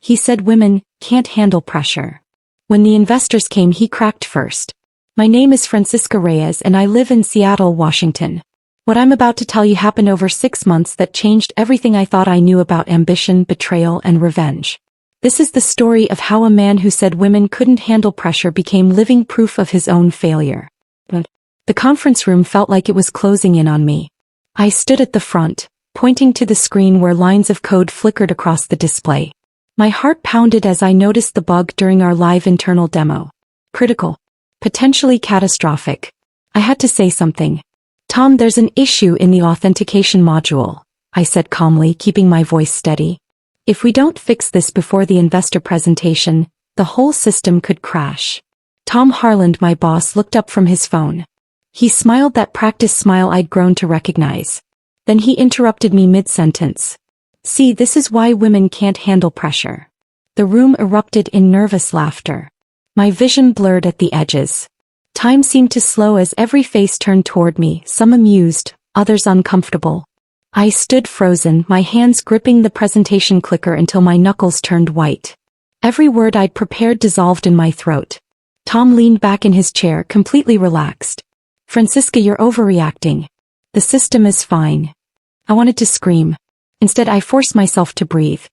He said women can't handle pressure. When the investors came, he cracked first. My name is Francisca Reyes and I live in Seattle, Washington. What I'm about to tell you happened over 6 months that changed everything I thought I knew about ambition, betrayal, and revenge. This is the story of how a man who said women couldn't handle pressure became living proof of his own failure. The conference room felt like it was closing in on me. I stood at the front, pointing to the screen where lines of code flickered across the display. My heart pounded as I noticed the bug during our live internal demo. Critical. Potentially catastrophic. I had to say something. Tom, there's an issue in the authentication module, I said calmly, keeping my voice steady. If we don't fix this before the investor presentation, the whole system could crash. Tom Harland, my boss, looked up from his phone. He smiled, that practice smile I'd grown to recognize. Then he interrupted me mid-sentence. See, this is why women can't handle pressure. The room erupted in nervous laughter. My vision blurred at the edges. Time seemed to slow as every face turned toward me, some amused, others uncomfortable. I stood frozen, my hands gripping the presentation clicker until my knuckles turned white. Every word I'd prepared dissolved in my throat. Tom leaned back in his chair, completely relaxed. Francisca, you're overreacting. The system is fine. I wanted to scream. Instead, I forced myself to breathe.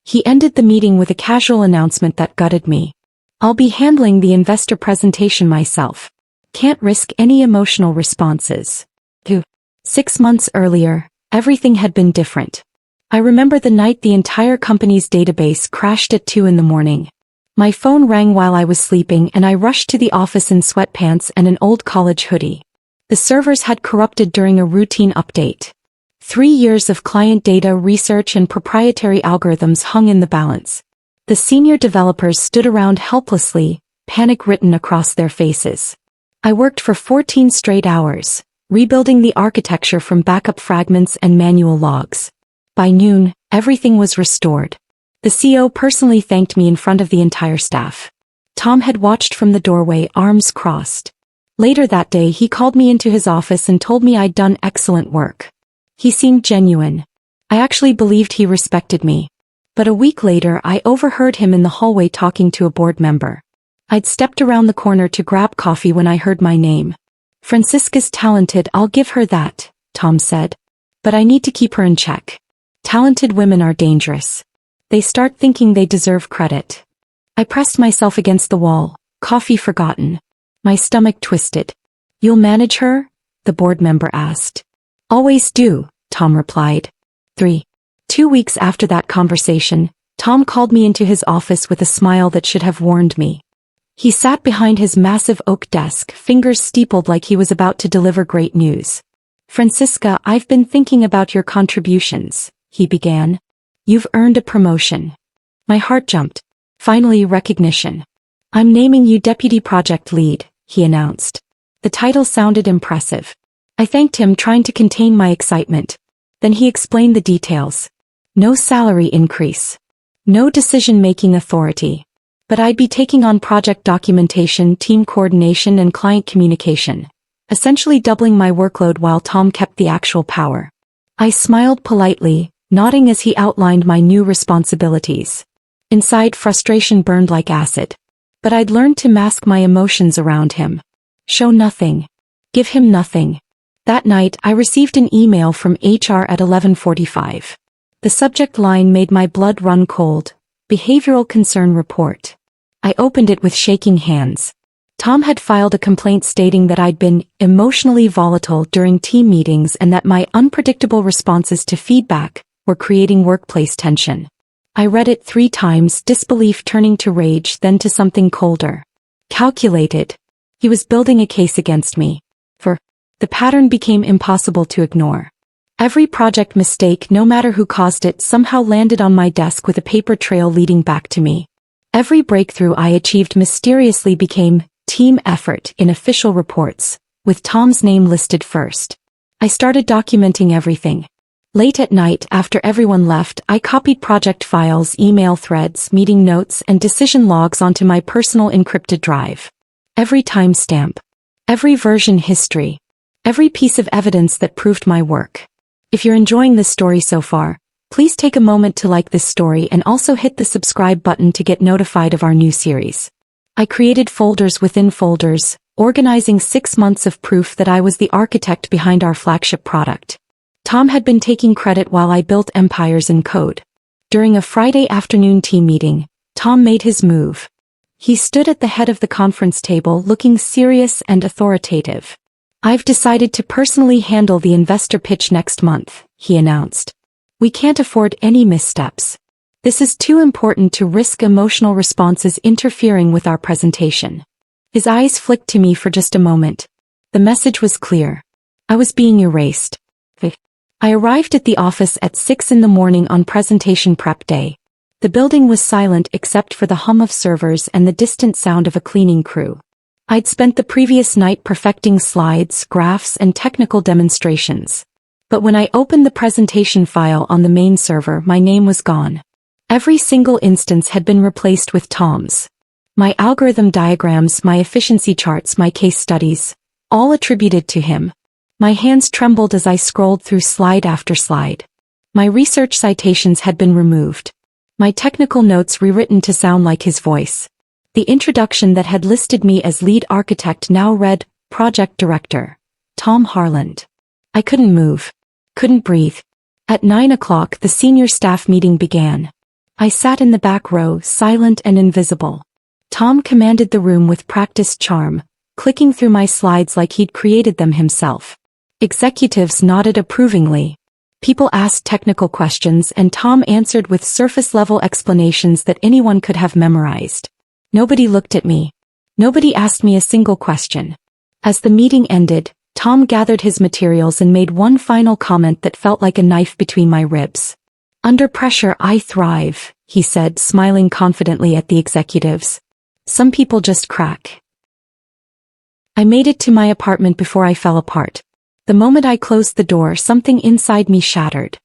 He ended the meeting with a casual announcement that gutted me. I'll be handling the investor presentation myself. Can't risk any emotional responses. 6 months earlier, everything had been different. I remember the night the entire company's database crashed at 2 a.m. My phone rang while I was sleeping and I rushed to the office in sweatpants and an old college hoodie. The servers had corrupted during a routine update. 3 years of client data research and proprietary algorithms hung in the balance. The senior developers stood around helplessly, panic written across their faces. I worked for 14 straight hours, rebuilding the architecture from backup fragments and manual logs. By noon, everything was restored. The CEO personally thanked me in front of the entire staff. Tom had watched from the doorway, arms crossed. Later that day, he called me into his office and told me I'd done excellent work. He seemed genuine. I actually believed he respected me. But a week later, I overheard him in the hallway talking to a board member. I'd stepped around the corner to grab coffee when I heard my name. Francisca's talented, I'll give her that, Tom said. But I need to keep her in check. Talented women are dangerous. They start thinking they deserve credit. I pressed myself against the wall, coffee forgotten. My stomach twisted. You'll manage her? The board member asked. Always do, Tom replied. 2 weeks after that conversation, Tom called me into his office with a smile that should have warned me. He sat behind his massive oak desk, fingers steepled like he was about to deliver great news. Francisca, I've been thinking about your contributions, he began. You've earned a promotion. My heart jumped. Finally, recognition. I'm naming you Deputy Project Lead, he announced. The title sounded impressive. I thanked him, trying to contain my excitement. Then he explained the details. No salary increase. No decision-making authority. But I'd be taking on project documentation, team coordination, and client communication, essentially doubling my workload while Tom kept the actual power. I smiled politely, nodding as he outlined my new responsibilities. Inside, frustration burned like acid. But I'd learned to mask my emotions around him. Show nothing. Give him nothing. That night, I received an email from HR at 11:45. The subject line made my blood run cold. Behavioral Concern Report. I opened it with shaking hands. Tom had filed a complaint stating that I'd been emotionally volatile during team meetings and that my unpredictable responses to feedback were creating workplace tension. I read it 3 times, disbelief turning to rage, then to something colder. Calculated. He was building a case against me. The pattern became impossible to ignore. Every project mistake, no matter who caused it, somehow landed on my desk with a paper trail leading back to me. Every breakthrough I achieved mysteriously became team effort in official reports, with Tom's name listed first. I started documenting everything. Late at night, after everyone left, I copied project files, email threads, meeting notes, and decision logs onto my personal encrypted drive. Every timestamp. Every version history. Every piece of evidence that proved my work. If you're enjoying this story so far, Please take a moment to like this story and also hit the subscribe button to get notified of our new series. I created folders within folders, organizing 6 months of proof that I was the architect behind our flagship product. Tom had been taking credit while I built empires in code. During a Friday afternoon team meeting, Tom made his move. He stood at the head of the conference table looking serious and authoritative. "I've decided to personally handle the investor pitch next month," he announced. "We can't afford any missteps. This is too important to risk emotional responses interfering with our presentation." His eyes flicked to me for just a moment. The message was clear. I was being erased. I arrived at the office at 6 in the morning on presentation prep day. The building was silent except for the hum of servers and the distant sound of a cleaning crew. I'd spent the previous night perfecting slides, graphs, and technical demonstrations. But when I opened the presentation file on the main server, my name was gone. Every single instance had been replaced with Tom's. My algorithm diagrams, my efficiency charts, my case studies, all attributed to him. My hands trembled as I scrolled through slide after slide. My research citations had been removed. My technical notes rewritten to sound like his voice. The introduction that had listed me as lead architect now read, Project Director, Tom Harland. I couldn't move. Couldn't breathe. At 9 o'clock the senior staff meeting began. I sat in the back row, silent and invisible. Tom commanded the room with practiced charm, clicking through my slides like he'd created them himself. Executives nodded approvingly. People asked technical questions and Tom answered with surface-level explanations that anyone could have memorized. Nobody looked at me. Nobody asked me a single question. As the meeting ended, Tom gathered his materials and made one final comment that felt like a knife between my ribs. "Under pressure I thrive," he said, smiling confidently at the executives. "Some people just crack." I made it to my apartment before I fell apart. The moment I closed the door, something inside me shattered.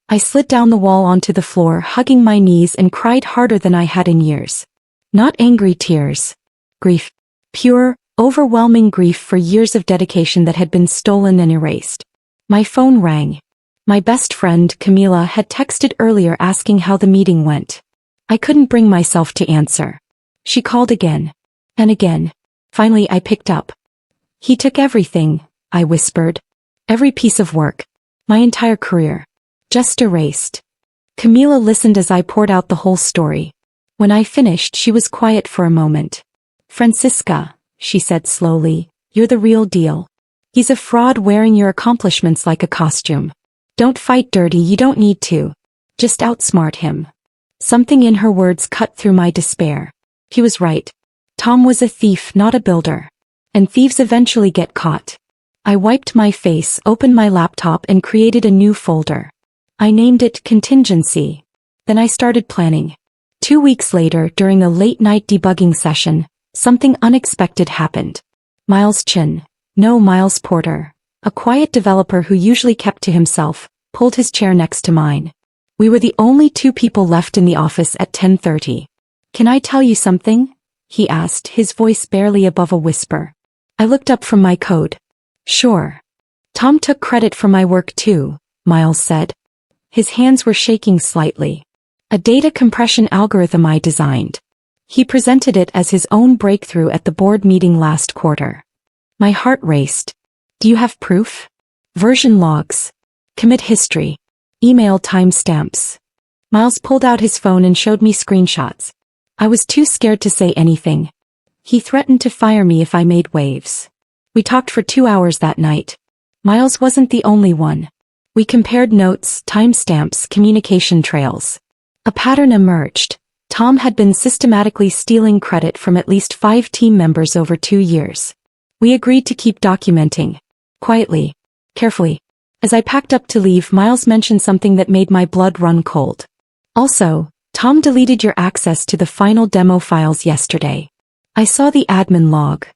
I slid down the wall onto the floor, hugging my knees, and cried harder than I had in years. Not angry tears. Grief. Pure, overwhelming grief for years of dedication that had been stolen and erased. My phone rang. My best friend, Camila, had texted earlier asking how the meeting went. I couldn't bring myself to answer. She called again. And again. Finally I picked up. "He took everything," I whispered. "Every piece of work. My entire career. Just erased." Camila listened as I poured out the whole story. When I finished, she was quiet for a moment. "Francisca," she said slowly, "you're the real deal. He's a fraud wearing your accomplishments like a costume. Don't fight dirty, you don't need to. Just outsmart him." Something in her words cut through my despair. He was right. Tom was a thief, not a builder. And thieves eventually get caught. I wiped my face, opened my laptop, and created a new folder. I named it Contingency. Then I started planning. 2 weeks later, during a late-night debugging session, something unexpected happened. Miles Chin, no Miles Porter, a quiet developer who usually kept to himself, pulled his chair next to mine. We were the only 2 people left in the office at 10:30. "Can I tell you something?" he asked, his voice barely above a whisper. I looked up from my code. "Sure." "Tom took credit for my work too," Miles said. His hands were shaking slightly. "A data compression algorithm I designed. He presented it as his own breakthrough at the board meeting last quarter." My heart raced. "Do you have proof?" "Version logs. Commit history. Email timestamps." Miles pulled out his phone and showed me screenshots. I was too scared to say anything. He threatened to fire me if I made waves. We talked for 2 hours that night. Miles wasn't the only one. We compared notes, timestamps, communication trails. A pattern emerged. Tom had been systematically stealing credit from at least 5 team members over 2 years. We agreed to keep documenting. Quietly. Carefully. As I packed up to leave, Miles mentioned something that made my blood run cold. "Also, Tom deleted your access to the final demo files yesterday." I saw the admin log.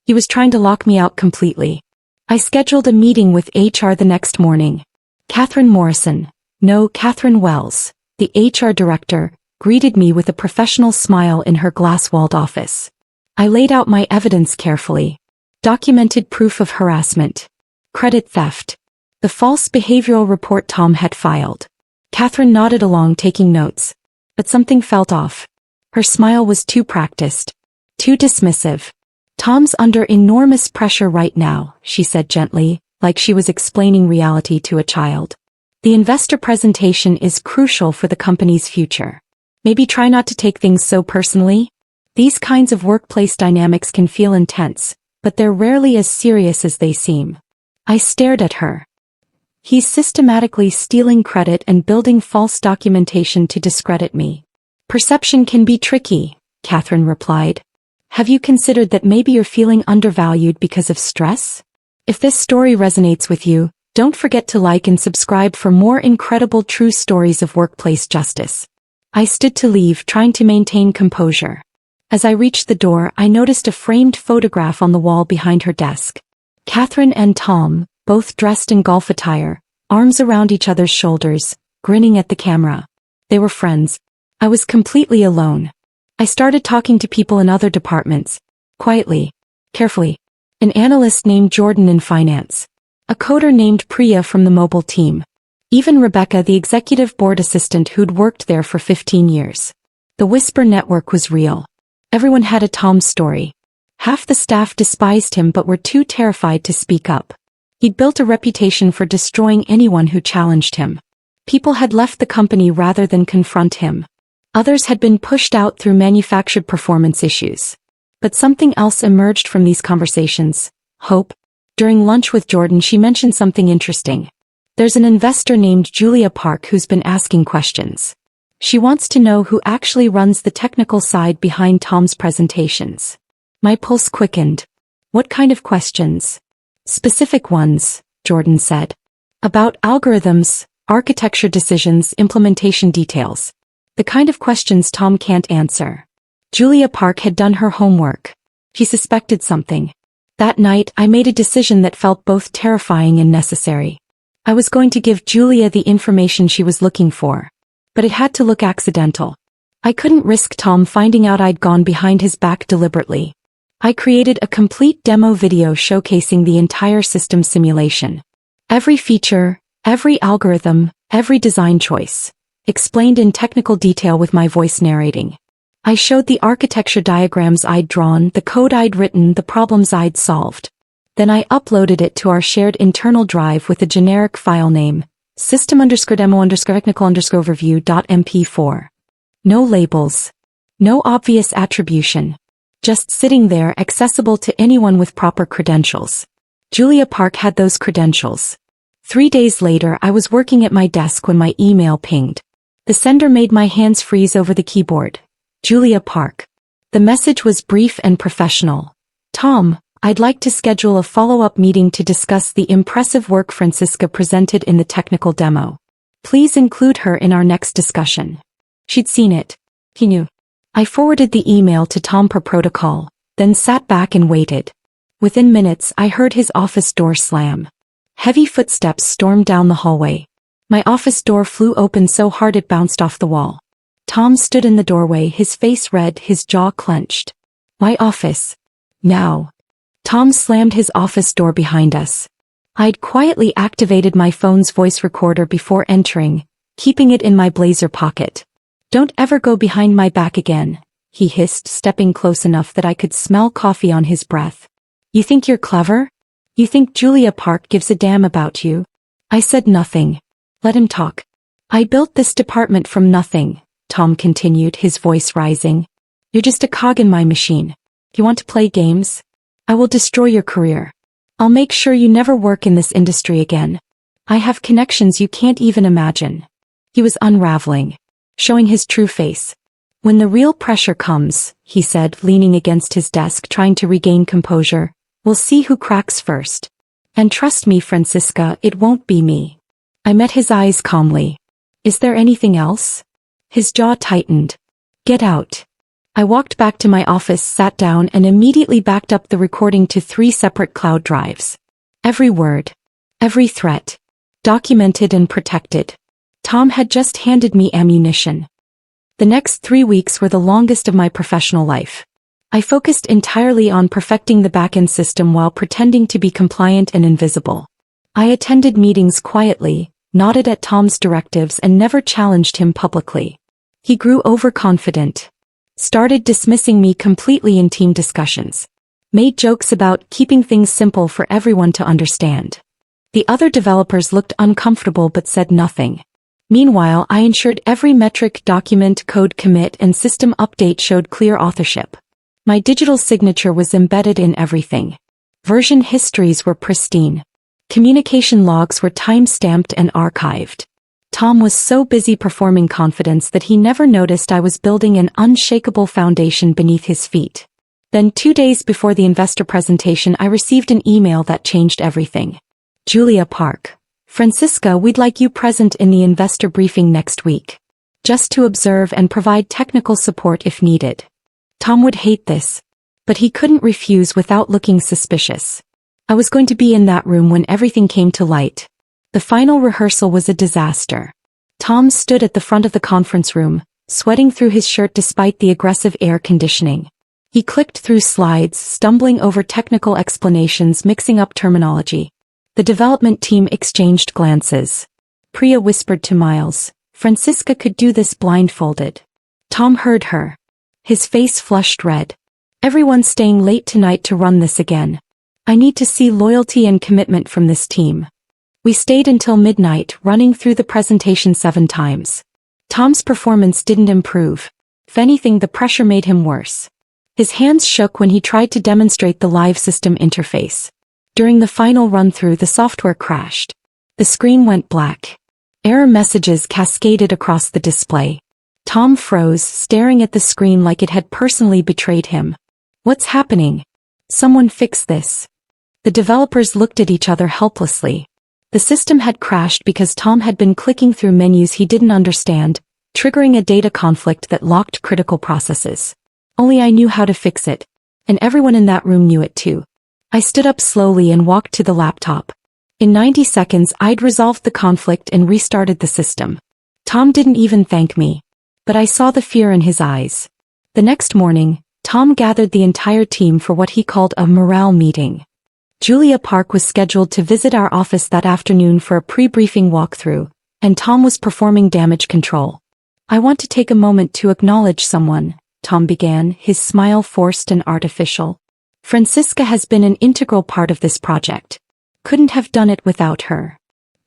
He was trying to lock me out completely. I scheduled a meeting with HR the next morning. Catherine Morrison, no, Catherine Wells, the HR director, greeted me with a professional smile in her glass-walled office. I laid out my evidence carefully. Documented proof of harassment. Credit theft. The false behavioral report Tom had filed. Catherine nodded along, taking notes. But something felt off. Her smile was too practiced. Too dismissive. Tom's under enormous pressure right now, she said gently, like she was explaining reality to a child. The investor presentation is crucial for the company's future. Maybe try not to take things so personally. These kinds of workplace dynamics can feel intense, but they're rarely as serious as they seem. I stared at her. He's systematically stealing credit and building false documentation to discredit me. Perception can be tricky, Catherine replied. Have you considered that maybe you're feeling undervalued because of stress? If this story resonates with you, don't forget to like and subscribe for more incredible true stories of workplace justice. I stood to leave, trying to maintain composure. As I reached the door, I noticed a framed photograph on the wall behind her desk. Catherine and Tom, both dressed in golf attire, arms around each other's shoulders, grinning at the camera. They were friends. I was completely alone. I started talking to people in other departments. Quietly. Carefully. An analyst named Jordan in finance. A coder named Priya from the mobile team. Even Rebecca, the executive board assistant who'd worked there for 15 years. The Whisper network was real. Everyone had a Tom story. Half the staff despised him but were too terrified to speak up. He'd built a reputation for destroying anyone who challenged him. People had left the company rather than confront him. Others had been pushed out through manufactured performance issues. But something else emerged from these conversations. Hope. During lunch with Jordan, she mentioned something interesting. There's an investor named Julia Park who's been asking questions. She wants to know who actually runs the technical side behind Tom's presentations. My pulse quickened. What kind of questions? Specific ones, Jordan said. About algorithms, architecture decisions, implementation details. The kind of questions Tom can't answer. Julia Park had done her homework. She suspected something. That night, I made a decision that felt both terrifying and necessary. I was going to give Julia the information she was looking for. But it had to look accidental. I couldn't risk Tom finding out I'd gone behind his back deliberately. I created a complete demo video showcasing the entire system simulation. Every feature, every algorithm, every design choice. Explained in technical detail with my voice narrating. I showed the architecture diagrams I'd drawn, the code I'd written, the problems I'd solved. Then I uploaded it to our shared internal drive with a generic file name, system_demo_technical_overview.mp4. No labels. No obvious attribution. Just sitting there, accessible to anyone with proper credentials. Julia Park had those credentials. 3 days later, I was working at my desk when my email pinged. The sender made my hands freeze over the keyboard. Julia Park. The message was brief and professional. Tom, I'd like to schedule a follow-up meeting to discuss the impressive work Francisca presented in the technical demo. Please include her in our next discussion. She'd seen it. He knew. I forwarded the email to Tom per protocol, then sat back and waited. Within minutes, I heard his office door slam. Heavy footsteps stormed down the hallway. My office door flew open so hard it bounced off the wall. Tom stood in the doorway, his face red, his jaw clenched. My office. Now. Tom slammed his office door behind us. I'd quietly activated my phone's voice recorder before entering, keeping it in my blazer pocket. Don't ever go behind my back again, he hissed, stepping close enough that I could smell coffee on his breath. You think you're clever? You think Julia Park gives a damn about you? I said nothing. Let him talk. I built this department from nothing, Tom continued, his voice rising. You're just a cog in my machine. You want to play games? I will destroy your career. I'll make sure you never work in this industry again. I have connections you can't even imagine. He was unraveling, showing his true face. When the real pressure comes, he said, leaning against his desk, trying to regain composure, we'll see who cracks first. And trust me, Francisca, it won't be me. I met his eyes calmly. Is there anything else? His jaw tightened. Get out. I walked back to my office, sat down, and immediately backed up the recording to 3 separate cloud drives. Every word. Every threat. Documented and protected. Tom had just handed me ammunition. The next 3 weeks were the longest of my professional life. I focused entirely on perfecting the back-end system while pretending to be compliant and invisible. I attended meetings quietly, nodded at Tom's directives and never challenged him publicly. He grew overconfident, started dismissing me completely in team discussions, made jokes about keeping things simple for everyone to understand. The other developers looked uncomfortable but said nothing. Meanwhile, I ensured every metric, document, code commit, and system update showed clear authorship. My digital signature was embedded in everything. Version histories were pristine. Communication logs were time-stamped and archived. Tom was so busy performing confidence that he never noticed I was building an unshakable foundation beneath his feet. Then 2 days before the investor presentation, I received an email that changed everything. Julia Park. Francisca, we'd like you present in the investor briefing next week. Just to observe and provide technical support if needed. Tom would hate this, but he couldn't refuse without looking suspicious. I was going to be in that room when everything came to light. The final rehearsal was a disaster. Tom stood at the front of the conference room, sweating through his shirt despite the aggressive air conditioning. He clicked through slides, stumbling over technical explanations, mixing up terminology. The development team exchanged glances. Priya whispered to Miles, Francisca could do this blindfolded. Tom heard her. His face flushed red. Everyone's staying late tonight to run this again. I need to see loyalty and commitment from this team. We stayed until midnight, running through the presentation 7 times. Tom's performance didn't improve. If anything, the pressure made him worse. His hands shook when he tried to demonstrate the live system interface. During the final run-through, the software crashed. The screen went black. Error messages cascaded across the display. Tom froze, staring at the screen like it had personally betrayed him. What's happening? Someone fix this. The developers looked at each other helplessly. The system had crashed because Tom had been clicking through menus he didn't understand, triggering a data conflict that locked critical processes. Only I knew how to fix it. And everyone in that room knew it too. I stood up slowly and walked to the laptop. In 90 seconds, I'd resolved the conflict and restarted the system. Tom didn't even thank me. But I saw the fear in his eyes. The next morning, Tom gathered the entire team for what he called a morale meeting. Julia Park was scheduled to visit our office that afternoon for a pre-briefing walkthrough, and Tom was performing damage control. I want to take a moment to acknowledge someone, Tom began, his smile forced and artificial. Francisca has been an integral part of this project. Couldn't have done it without her.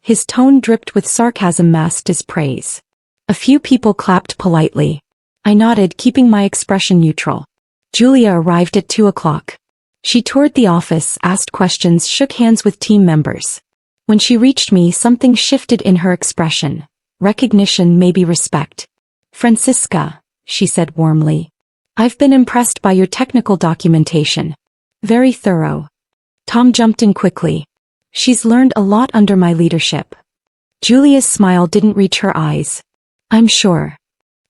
His tone dripped with sarcasm masked as praise. A few people clapped politely. I nodded, keeping my expression neutral. Julia arrived at 2 o'clock. She toured the office, asked questions, shook hands with team members. When she reached me, something shifted in her expression. Recognition, maybe respect. Francisca, she said warmly. I've been impressed by your technical documentation. Very thorough. Tom jumped in quickly. She's learned a lot under my leadership. Julia's smile didn't reach her eyes. I'm sure.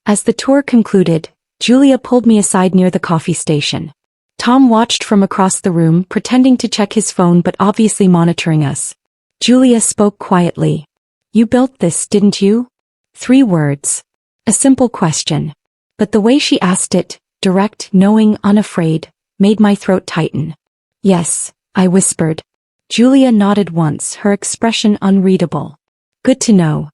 As the tour concluded, Julia pulled me aside near the coffee station. Tom watched from across the room, pretending to check his phone but obviously monitoring us. Julia spoke quietly. You built this, didn't you? 3 words. A simple question. But the way she asked it, direct, knowing, unafraid, made my throat tighten. Yes, I whispered. Julia nodded once, her expression unreadable. Good to know.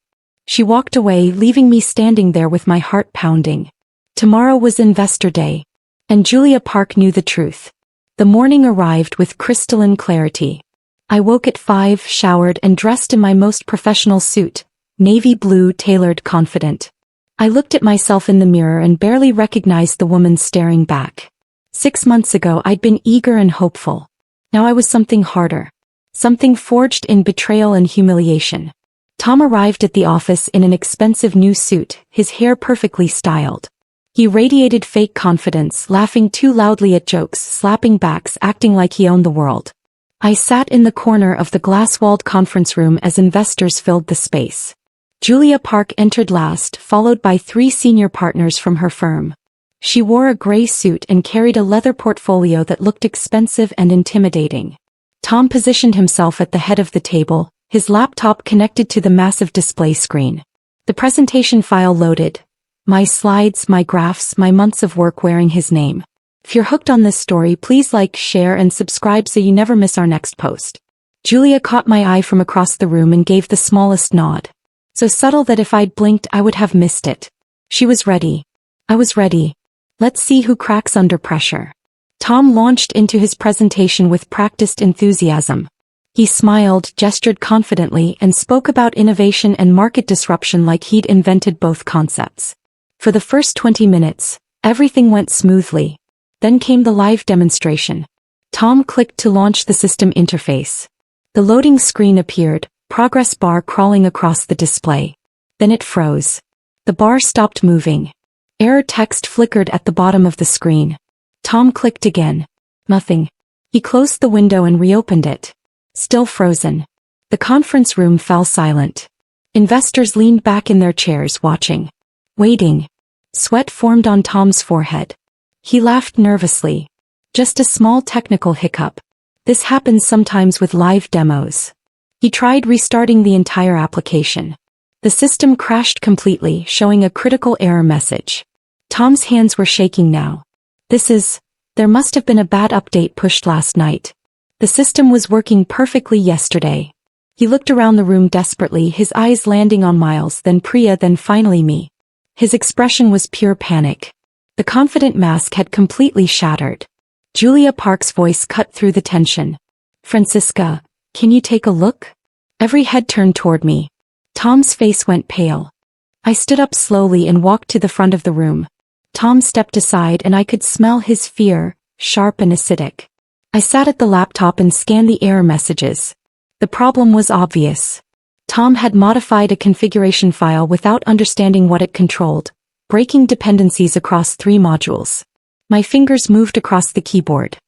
She walked away, leaving me standing there with my heart pounding. Tomorrow was Investor Day. And Julia Park knew the truth. The morning arrived with crystalline clarity. I woke at 5, showered and dressed in my most professional suit, navy blue, tailored, confident. I looked at myself in the mirror and barely recognized the woman staring back. 6 months ago I'd been eager and hopeful. Now I was something harder. Something forged in betrayal and humiliation. Tom arrived at the office in an expensive new suit, his hair perfectly styled. He radiated fake confidence, laughing too loudly at jokes, slapping backs, acting like he owned the world. I sat in the corner of the glass-walled conference room as investors filled the space. Julia Park entered last, followed by 3 senior partners from her firm. She wore a gray suit and carried a leather portfolio that looked expensive and intimidating. Tom positioned himself at the head of the table, his laptop connected to the massive display screen. The presentation file loaded. My slides, my graphs, my months of work wearing his name. If you're hooked on this story, please like, share, and subscribe so you never miss our next post. Julia caught my eye from across the room and gave the smallest nod. So subtle that if I'd blinked I would have missed it. She was ready. I was ready. Let's see who cracks under pressure. Tom launched into his presentation with practiced enthusiasm. He smiled, gestured confidently, and spoke about innovation and market disruption like he'd invented both concepts. For the first 20 minutes, everything went smoothly. Then came the live demonstration. Tom clicked to launch the system interface. The loading screen appeared, progress bar crawling across the display. Then it froze. The bar stopped moving. Error text flickered at the bottom of the screen. Tom clicked again. Nothing. He closed the window and reopened it. Still frozen. The conference room fell silent. Investors leaned back in their chairs watching. Waiting. Sweat formed on Tom's forehead. He laughed nervously. Just a small technical hiccup. This happens sometimes with live demos. He tried restarting the entire application. The system crashed completely, showing a critical error message. Tom's hands were shaking now. There must have been a bad update pushed last night. The system was working perfectly yesterday. He looked around the room desperately, his eyes landing on Miles, then Priya, then finally me. His expression was pure panic. The confident mask had completely shattered. Julia Park's voice cut through the tension. Francisca, can you take a look? Every head turned toward me. Tom's face went pale. I stood up slowly and walked to the front of the room. Tom stepped aside and I could smell his fear, sharp and acidic. I sat at the laptop and scanned the error messages. The problem was obvious. Tom had modified a configuration file without understanding what it controlled, breaking dependencies across 3 modules. My fingers moved across the keyboard.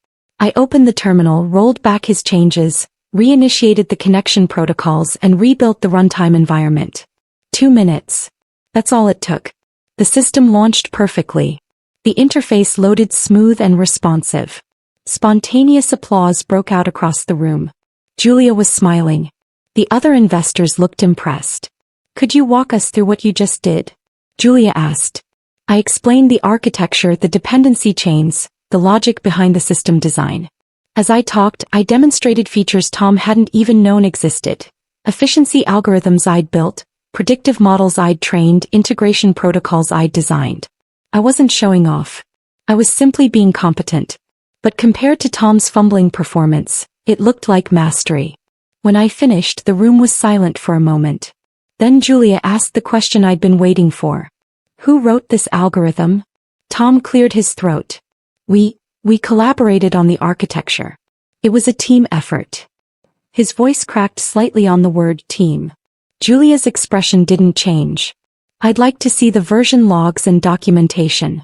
I opened the terminal, rolled back his changes, reinitiated the connection protocols and rebuilt the runtime environment. 2 minutes. That's all it took. The system launched perfectly. The interface loaded smooth and responsive. Spontaneous applause broke out across the room. Julia was smiling. The other investors looked impressed. Could you walk us through what you just did? Julia asked. I explained the architecture, the dependency chains, the logic behind the system design. As I talked, I demonstrated features Tom hadn't even known existed. Efficiency algorithms I'd built, predictive models I'd trained, integration protocols I'd designed. I wasn't showing off. I was simply being competent. But compared to Tom's fumbling performance, it looked like mastery. When I finished, the room was silent for a moment. Then Julia asked the question I'd been waiting for. Who wrote this algorithm? Tom cleared his throat. We collaborated on the architecture. It was a team effort. His voice cracked slightly on the word team. Julia's expression didn't change. I'd like to see the version logs and documentation.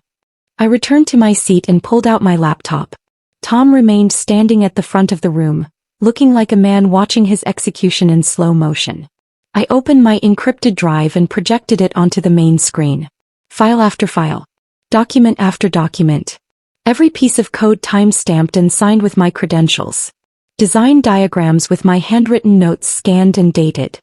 I returned to my seat and pulled out my laptop. Tom remained standing at the front of the room, looking like a man watching his execution in slow motion. I opened my encrypted drive and projected it onto the main screen. File after file. Document after document. Every piece of code time-stamped and signed with my credentials. Design diagrams with my handwritten notes scanned and dated.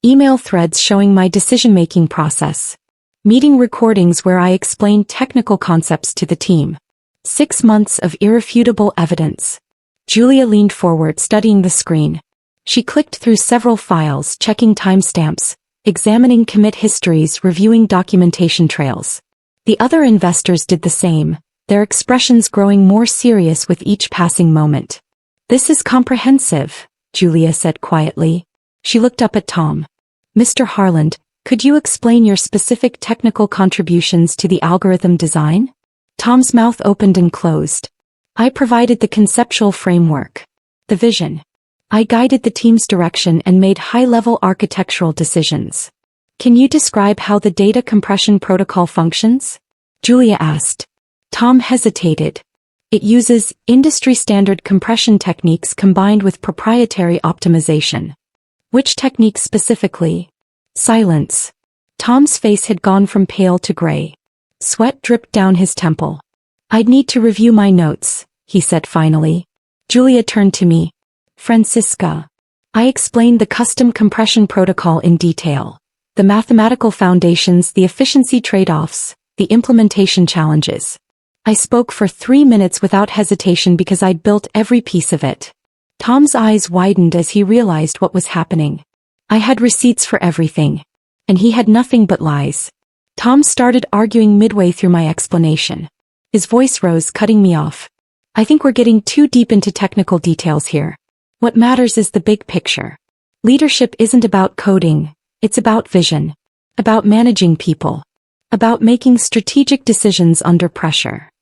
Email threads showing my decision-making process. Meeting recordings where I explained technical concepts to the team. 6 months of irrefutable evidence. Julia leaned forward, studying the screen. She clicked through several files, checking timestamps, examining commit histories, reviewing documentation trails. The other investors did the same, their expressions growing more serious with each passing moment. This is comprehensive, Julia said quietly. She looked up at Tom. Mr. Harland, could you explain your specific technical contributions to the algorithm design? Tom's mouth opened and closed. I provided the conceptual framework. The vision. I guided the team's direction and made high-level architectural decisions. Can you describe how the data compression protocol functions? Julia asked. Tom hesitated. It uses industry-standard compression techniques combined with proprietary optimization. Which techniques specifically? Silence. Tom's face had gone from pale to gray. Sweat dripped down his temple. I'd need to review my notes, he said finally. Julia turned to me. Francisca. I explained the custom compression protocol in detail. The mathematical foundations, the efficiency trade-offs, the implementation challenges. I spoke for 3 minutes without hesitation because I'd built every piece of it. Tom's eyes widened as he realized what was happening. I had receipts for everything. And he had nothing but lies. Tom started arguing midway through my explanation. His voice rose, cutting me off. I think we're getting too deep into technical details here. What matters is the big picture. Leadership isn't about coding, it's about vision. About managing people. About making strategic decisions under pressure.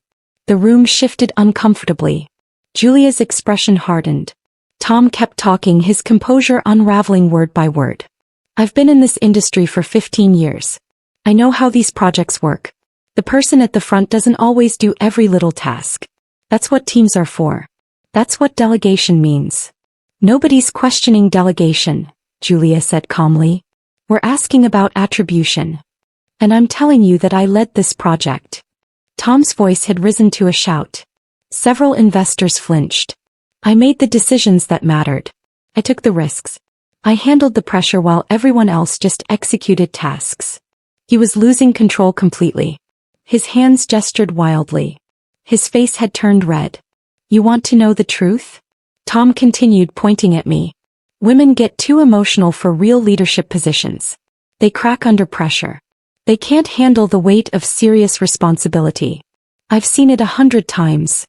The room shifted uncomfortably. Julia's expression hardened. Tom kept talking, his composure unraveling word by word. I've been in this industry for 15 years. I know how these projects work. The person at the front doesn't always do every little task. That's what teams are for. That's what delegation means. Nobody's questioning delegation, Julia said calmly. We're asking about attribution. And I'm telling you that I led this project. Tom's voice had risen to a shout. Several investors flinched. I made the decisions that mattered. I took the risks. I handled the pressure while everyone else just executed tasks. He was losing control completely. His hands gestured wildly. His face had turned red. You want to know the truth? Tom continued, pointing at me. Women get too emotional for real leadership positions. They crack under pressure. They can't handle the weight of serious responsibility. I've seen it 100 times.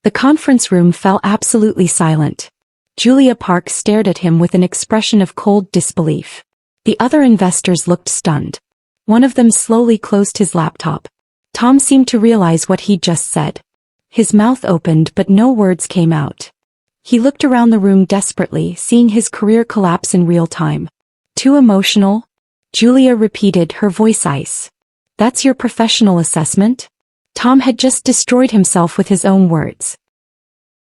The conference room fell absolutely silent. Julia Park stared at him with an expression of cold disbelief. The other investors looked stunned. One of them slowly closed his laptop. Tom seemed to realize what he'd just said. His mouth opened but no words came out. He looked around the room desperately, seeing his career collapse in real time. Too emotional? Julia repeated, her voice ice. That's your professional assessment? Tom had just destroyed himself with his own words.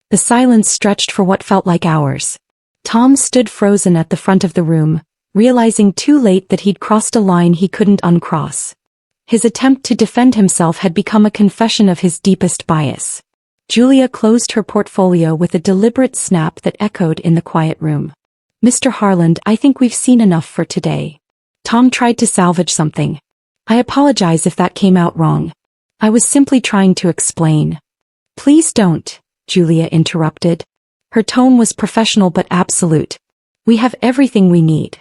The silence stretched for what felt like hours. Tom stood frozen at the front of the room, realizing too late that he'd crossed a line he couldn't uncross. His attempt to defend himself had become a confession of his deepest bias. Julia closed her portfolio with a deliberate snap that echoed in the quiet room. Mr. Harland, I think we've seen enough for today. Tom tried to salvage something. I apologize if that came out wrong. I was simply trying to explain. Please don't, Julia interrupted. Her tone was professional but absolute. We have everything we need.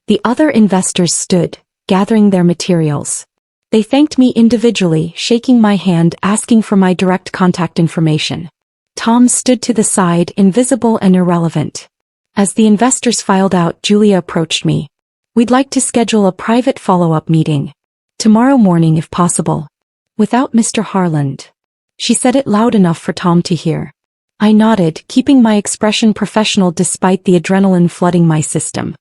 The other investors stood, gathering their materials. They thanked me individually, shaking my hand, asking for my direct contact information. Tom stood to the side, invisible and irrelevant. As the investors filed out, Julia approached me. We'd like to schedule a private follow-up meeting. Tomorrow morning if possible. Without Mr. Harland. She said it loud enough for Tom to hear. I nodded, keeping my expression professional despite the adrenaline flooding my system.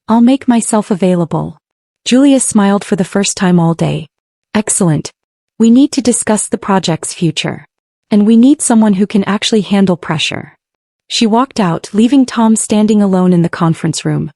I'll make myself available. Julia smiled for the first time all day. Excellent. We need to discuss the project's future. And we need someone who can actually handle pressure. She walked out, leaving Tom standing alone in the conference room.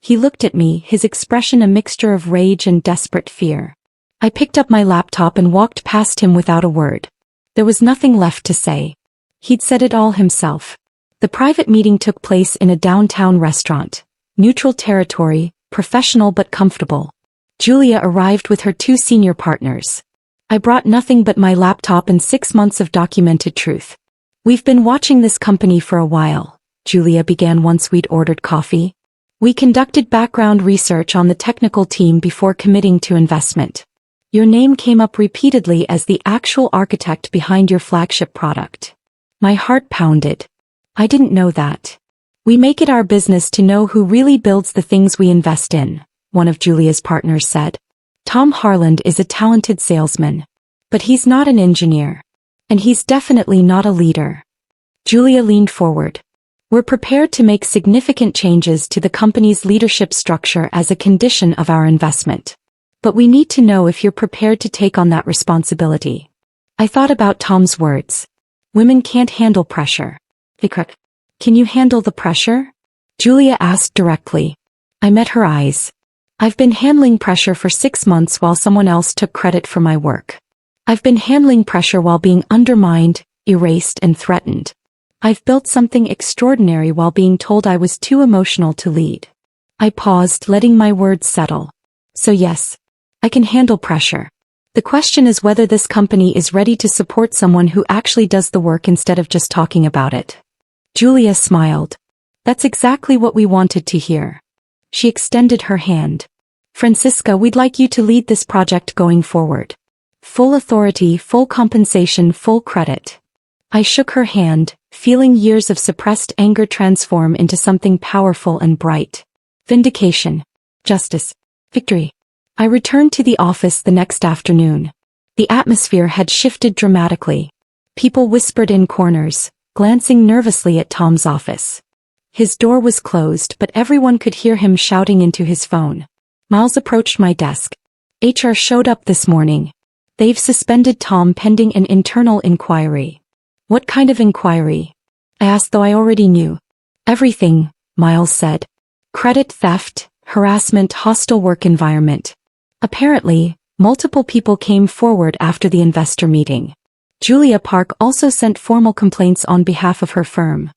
He looked at me, his expression a mixture of rage and desperate fear. I picked up my laptop and walked past him without a word. There was nothing left to say. He'd said it all himself. The private meeting took place in a downtown restaurant. Neutral territory, professional but comfortable. Julia arrived with her 2 senior partners. I brought nothing but my laptop and 6 months of documented truth. We've been watching this company for a while, Julia began once we'd ordered coffee. We conducted background research on the technical team before committing to investment. Your name came up repeatedly as the actual architect behind your flagship product. My heart pounded. I didn't know that. We make it our business to know who really builds the things we invest in, one of Julia's partners said. Tom Harland is a talented salesman. But he's not an engineer. And he's definitely not a leader. Julia leaned forward. We're prepared to make significant changes to the company's leadership structure as a condition of our investment. But we need to know if you're prepared to take on that responsibility. I thought about Tom's words. Women can't handle pressure. Can you handle the pressure? Julia asked directly. I met her eyes. I've been handling pressure for 6 months while someone else took credit for my work. I've been handling pressure while being undermined, erased and threatened. I've built something extraordinary while being told I was too emotional to lead. I paused, letting my words settle. So yes, I can handle pressure. The question is whether this company is ready to support someone who actually does the work instead of just talking about it. Julia smiled. That's exactly what we wanted to hear. She extended her hand. Francisca, we'd like you to lead this project going forward. Full authority, full compensation, full credit. I shook her hand, feeling years of suppressed anger transform into something powerful and bright. Vindication. Justice. Victory. I returned to the office the next afternoon. The atmosphere had shifted dramatically. People whispered in corners, glancing nervously at Tom's office. His door was closed, but everyone could hear him shouting into his phone. Miles approached my desk. HR showed up this morning. They've suspended Tom pending an internal inquiry. What kind of inquiry? I asked, though I already knew. Everything, Miles said. Credit theft, harassment, hostile work environment. Apparently, multiple people came forward after the investor meeting. Julia Park also sent formal complaints on behalf of her firm.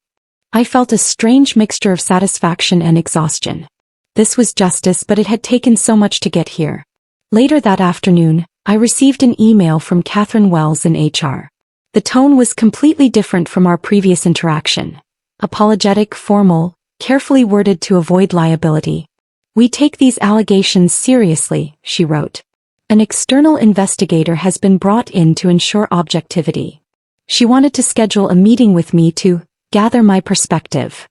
I felt a strange mixture of satisfaction and exhaustion. This was justice, but it had taken so much to get here. Later that afternoon, I received an email from Catherine Wells in HR. The tone was completely different from our previous interaction. Apologetic, formal, carefully worded to avoid liability. We take these allegations seriously, she wrote. An external investigator has been brought in to ensure objectivity. She wanted to schedule a meeting with me to gather my perspective.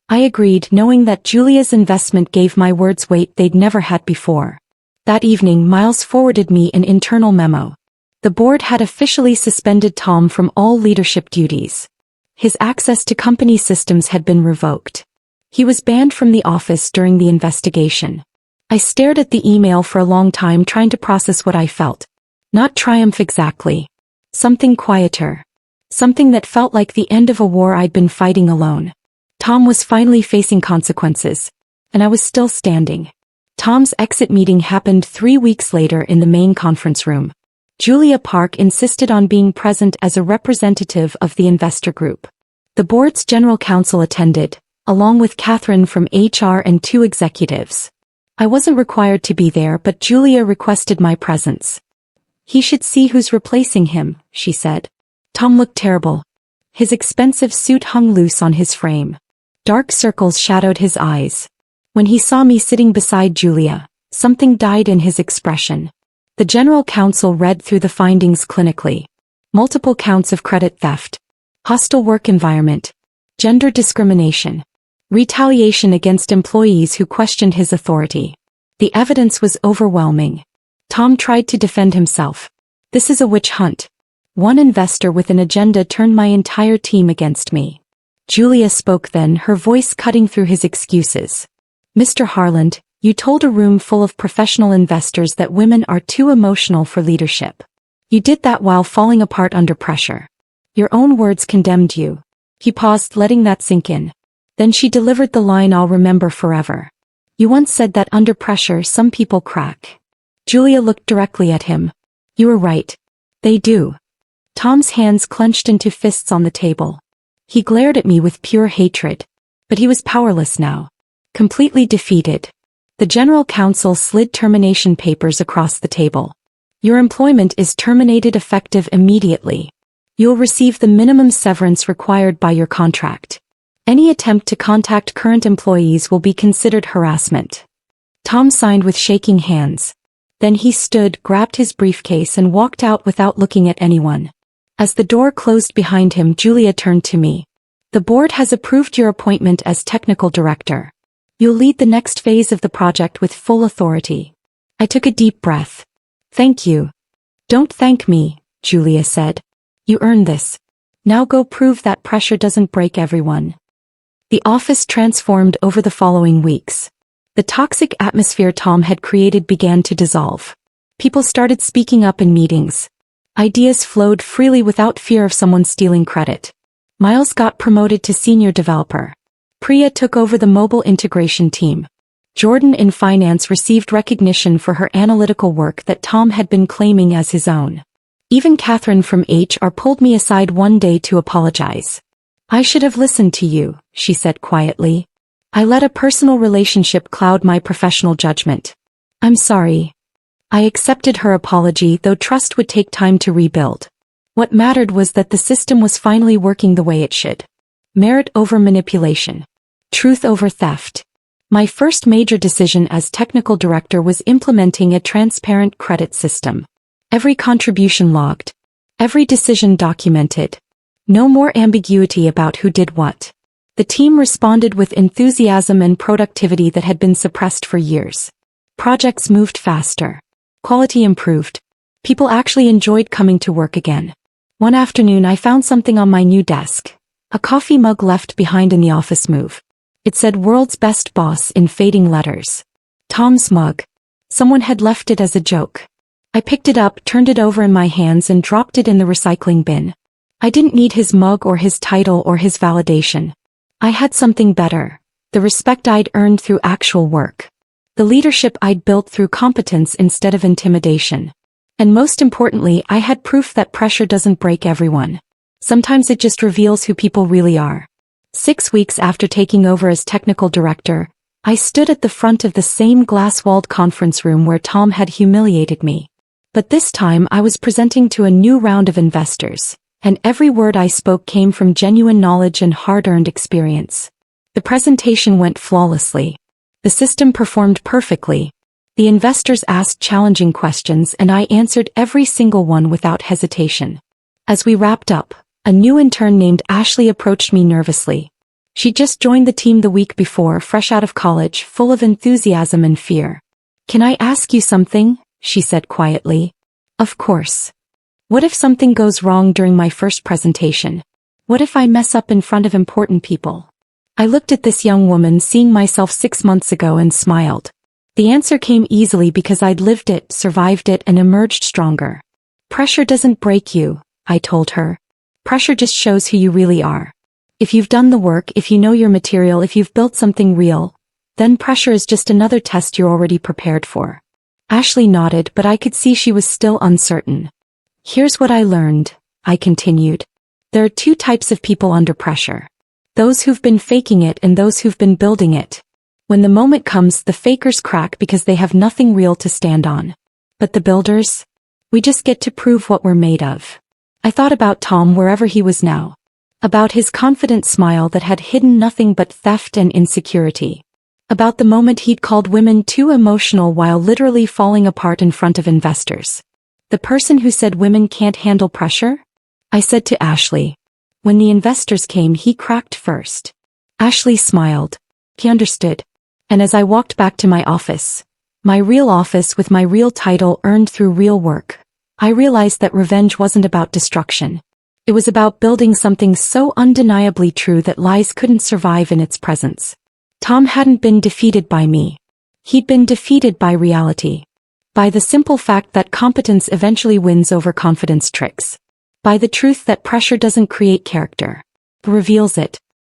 I agreed, knowing that Julia's investment gave my words weight they'd never had before. That evening, Miles forwarded me an internal memo. The board had officially suspended Tom from all leadership duties. His access to company systems had been revoked. He was banned from the office during the investigation. I stared at the email for a long time, trying to process what I felt. Not triumph exactly. Something quieter. Something that felt like the end of a war I'd been fighting alone. Tom was finally facing consequences. And I was still standing. Tom's exit meeting happened 3 weeks later in the main conference room. Julia Park insisted on being present as a representative of the investor group. The board's general counsel attended, along with Catherine from HR and 2 executives. I wasn't required to be there, but Julia requested my presence. He should see who's replacing him, she said. Tom looked terrible. His expensive suit hung loose on his frame. Dark circles shadowed his eyes. When he saw me sitting beside Julia, something died in his expression. The general counsel read through the findings clinically. Multiple counts of credit theft. Hostile work environment. Gender discrimination. Retaliation against employees who questioned his authority. The evidence was overwhelming. Tom tried to defend himself. This is a witch hunt. One investor with an agenda turned my entire team against me. Julia spoke then, her voice cutting through his excuses. Mr. Harland, you told a room full of professional investors that women are too emotional for leadership. You did that while falling apart under pressure. Your own words condemned you. He paused, letting that sink in. Then she delivered the line I'll remember forever. You once said that under pressure some people crack. Julia looked directly at him. You were right. They do. Tom's hands clenched into fists on the table. He glared at me with pure hatred. But he was powerless now. Completely defeated. The general counsel slid termination papers across the table. Your employment is terminated effective immediately. You'll receive the minimum severance required by your contract. Any attempt to contact current employees will be considered harassment. Tom signed with shaking hands. Then he stood, grabbed his briefcase and walked out without looking at anyone. As the door closed behind him, Julia turned to me. The board has approved your appointment as technical director. You'll lead the next phase of the project with full authority. I took a deep breath. Thank you. Don't thank me, Julia said. You earned this. Now go prove that pressure doesn't break everyone. The office transformed over the following weeks. The toxic atmosphere Tom had created began to dissolve. People started speaking up in meetings. Ideas flowed freely without fear of someone stealing credit. Miles got promoted to senior developer. Priya took over the mobile integration team. Jordan in finance received recognition for her analytical work that Tom had been claiming as his own. Even Catherine from HR pulled me aside one day to apologize. I should have listened to you, she said quietly. I let a personal relationship cloud my professional judgment. I'm sorry. I accepted her apology, though trust would take time to rebuild. What mattered was that the system was finally working the way it should. merit over manipulation, truth over theft. My first major decision as technical director was implementing a transparent credit system. Every contribution logged, every decision documented. No more ambiguity about who did what. The team responded with enthusiasm and productivity that had been suppressed for years. Projects moved faster. Quality improved. People actually enjoyed coming to work again. One afternoon I found something on my new desk. A coffee mug left behind in the office move. It said "World's Best Boss" in fading letters. Tom's mug. Someone had left it as a joke. I picked it up, turned it over in my hands and dropped it in the recycling bin. I didn't need his mug or his title or his validation. I had something better. The respect I'd earned through actual work. The leadership I'd built through competence instead of intimidation. And most importantly, I had proof that pressure doesn't break everyone. Sometimes it just reveals who people really are. 6 weeks after taking over as technical director, I stood at the front of the same glass-walled conference room where Tom had humiliated me. But this time I was presenting to a new round of investors, and every word I spoke came from genuine knowledge and hard-earned experience. The presentation went flawlessly. The system performed perfectly. The investors asked challenging questions and I answered every single one without hesitation. As we wrapped up, a new intern named Ashley approached me nervously. She just joined the team the week before, fresh out of college, full of enthusiasm and fear. "Can I ask you something?" she said quietly. "Of course." "What if something goes wrong during my first presentation? What if I mess up in front of important people?" I looked at this young woman, seeing myself 6 months ago, and smiled. The answer came easily because I'd lived it, survived it, and emerged stronger. "Pressure doesn't break you," I told her. "Pressure just shows who you really are. If you've done the work, if you know your material, if you've built something real, then pressure is just another test you're already prepared for." Ashley nodded, but I could see she was still uncertain. "Here's what I learned," I continued. "There are 2 types of people under pressure. Those who've been faking it and those who've been building it. When the moment comes, the fakers crack because they have nothing real to stand on. But the builders? We just get to prove what we're made of." I thought about Tom wherever he was now. About his confident smile that had hidden nothing but theft and insecurity. About the moment he'd called women too emotional while literally falling apart in front of investors. The person who said women can't handle pressure? I said to Ashley. When the investors came, he cracked first. Ashley smiled. He understood. And as I walked back to my office, my real office with my real title earned through real work, I realized that revenge wasn't about destruction. It was about building something so undeniably true that lies couldn't survive in its presence. Tom hadn't been defeated by me. He'd been defeated by reality. By the simple fact that competence eventually wins over confidence tricks. By the truth that pressure doesn't create character. It reveals it.